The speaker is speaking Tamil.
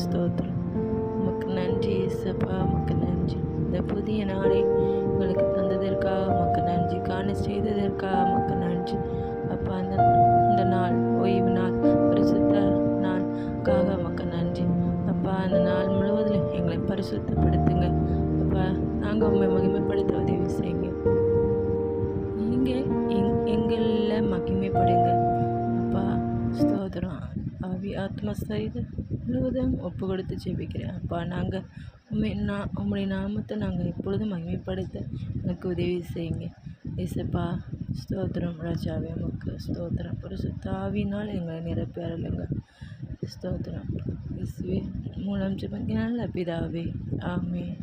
ஸ்தோத்திரம். உமக்கு நன்றி இயேசப்பா, உமக்கு நன்றி. இந்த புதிய நாளை உங்களுக்கு தந்ததற்காக உமக்கு நன்றி. காண செய்ததற்காக உமக்கு நன்றி அப்பா. இந்த நாள் ஓய்வு நாள், பரிசுத்த நாளுக்காக உமக்கு நன்றி அப்பா. அந்த நாள் முழுவதிலும் எங்களை பரிசுத்தப்படுத்துங்க அப்பா. நாங்கள் உண்மை மகிமைப்படுத்த உதவி செய்யுங்க. நீங்கள் எங்களில் மகிமைப்படுங்க அப்பா. ஸ்தோத்திரம். ஆவி ஆத்மா சரீரம் முழுவதும் ஒப்பு கொடுத்து ஜெபிக்கிறேன் அப்பா. நாங்கள் உம்முடைய நாமத்தை நாங்கள் எப்பொழுதும் மகிமைப்படுத்த எனக்கு உதவி செய்யுங்க இயேசப்பா. ஸ்தோத்திரம் ராஜாவே, உமக்கு ஸ்தோத்திரம். பரிசுத்த ஆவியினால் எங்களை நிரப்பி அருளுங்க. ஸ்தோத்திரம். இயேசுவே மூலம் ஜெபிக்கிறேன் நல்ல பிதாவே, ஆமென்.